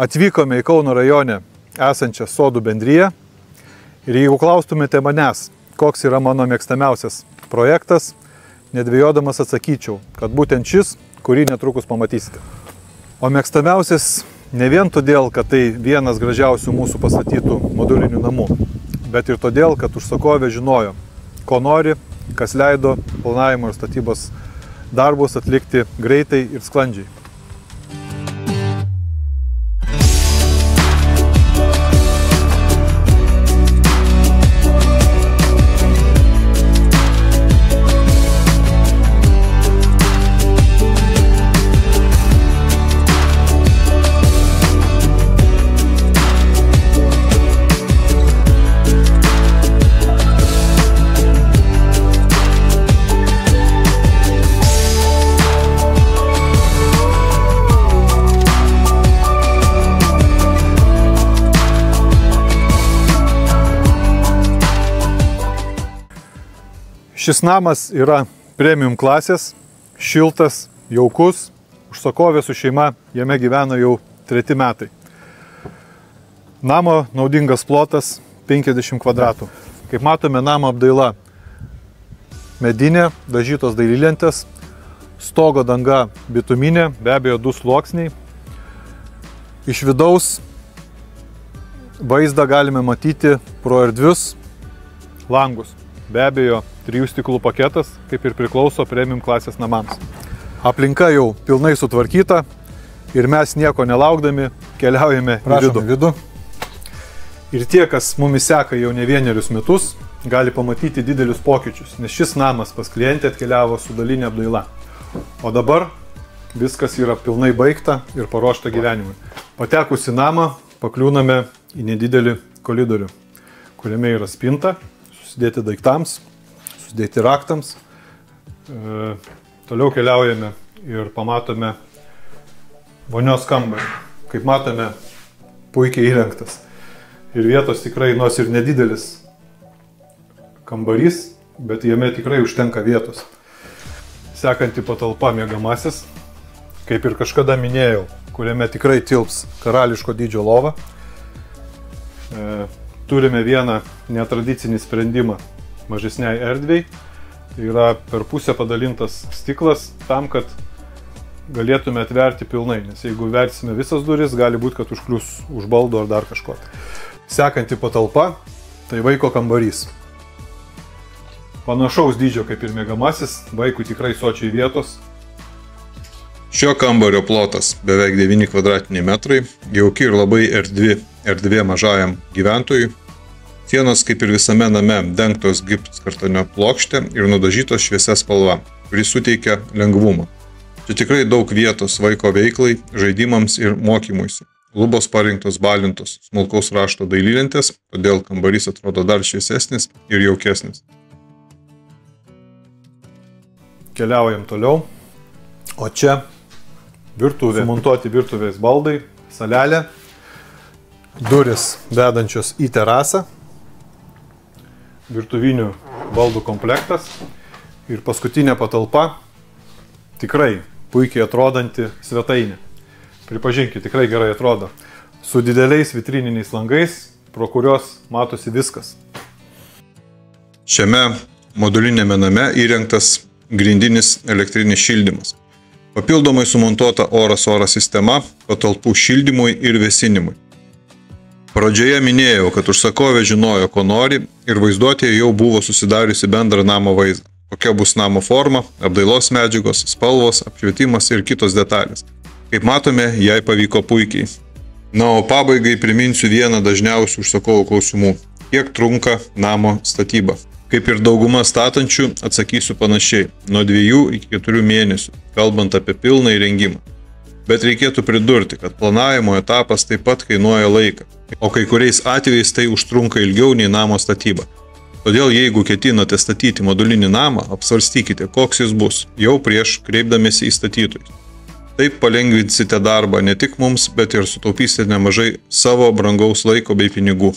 Atvykome į Kauno rajone esančią sodų bendriją ir jeigu klaustumėte manęs, koks yra mano mėgstamiausias projektas, nedvejodamas atsakyčiau, kad būtent šis, kurį netrukus pamatysite. O mėgstamiausias ne vien todėl, kad tai vienas gražiausių mūsų pastatytų modulinių namų, bet ir todėl, kad užsakovė žinojo, ko nori, kas leido planavimo ir statybos darbus atlikti greitai ir sklandžiai. Šis namas yra premium klasės, šiltas, jaukus, užsakovė su šeima jame gyvena jau 3 metai. Namo naudingas plotas 50 kvadratų. Kaip matome, namo apdaila medinė, dažytos dailylentės, stogo danga bituminė, be abejo 2 sluoksniai. Iš vidaus vaizdą galime matyti pro erdvius langus. Be abejo, 3 stiklų paketas, kaip ir priklauso premium klasės namams. Aplinka jau pilnai sutvarkyta ir mes nieko nelaukdami keliaujame į vidų. Ir tie, kas mumis seka jau ne vienerius metus, gali pamatyti didelius pokyčius, nes šis namas pas klientę atkeliavo su dalinė apdaila. O dabar viskas yra pilnai baigta ir paruošta gyvenimui. Patekus į namą, pakliūname į nedidelį koridorių, kuriame yra spinta, susidėti daiktams, susidėti raktams. Toliau keliaujame ir pamatome vonios kambarį. Kaip matome, puikiai įrengtas. Ir vietos tikrai, nors ir nedidelis kambarys, bet jame tikrai užtenka vietos. Sekanti patalpa miegamasis, kaip ir kažkada minėjau, kuriame tikrai tilps karališko dydžio lova. Turime vieną netradicinį sprendimą mažesniai erdvei. Tai yra per pusę padalintas stiklas tam, kad galėtume atverti pilnai, nes jeigu versime visas duris, gali būti, kad užklius už baldo ar dar kažko. Sekanti patalpa, tai vaiko kambarys. Panašaus dydžio kaip ir miegamasis, vaikui tikrai sočiai vietos. Šio kambario plotas beveik 9 kvadratiniai metrai, jauki ir labai erdvė mažajam gyventojui. Sienos, kaip ir visame name, dengtos gipskartonio plokšte ir nudažytos šviesia spalva, kuris suteikia lengvumą. Čia tikrai daug vietos vaiko veiklai, žaidimams ir mokymuisi. Lubos parinktos balintos, smulkaus rašto dailylentės, todėl kambarys atrodo dar šviesesnis ir jaukesnis. Keliaujam toliau. O čia virtuvė. Sumontuoti virtuvės baldai, salelė, duris vedančios į terasą, virtuvinių baldų komplektas ir paskutinė patalpa, tikrai puikiai atrodanti svetainė. Pripažinkit, tikrai gerai atrodo. Su dideliais vitrininiais langais, pro kurios matosi viskas. Šiame modulinėme name įrengtas grindinis elektrinis šildymas. Papildomai sumontuota oras-oras sistema patalpų šildymui ir vėsinimui. Pradžioje minėjau, kad užsakovė žinojo, ko nori ir vaizduotėje jau buvo susidariusi bendrą namo vaizdą. Kokia bus namo forma, apdailos medžiagos, spalvos, apšvietimas ir kitos detalės. Kaip matome, jai pavyko puikiai. Na, o pabaigai priminsiu vieną dažniausių užsakovų klausimų. Kiek trunka namo statyba? Kaip ir dauguma statančių, atsakysiu panašiai. Nuo 2 iki 4 mėnesių, kalbant apie pilną įrengimą. Bet reikėtų pridurti, kad planavimo etapas taip pat kainuoja laiką, o kai kuriais atvejais tai užtrunka ilgiau nei namo statyba. Todėl jeigu ketinate statyti modulinį namą, apsvarstykite, koks jis bus, jau prieš kreipdamiesi į statytojus. Taip palengvinsite darbą ne tik mums, bet ir sutaupysite nemažai savo brangaus laiko bei pinigų.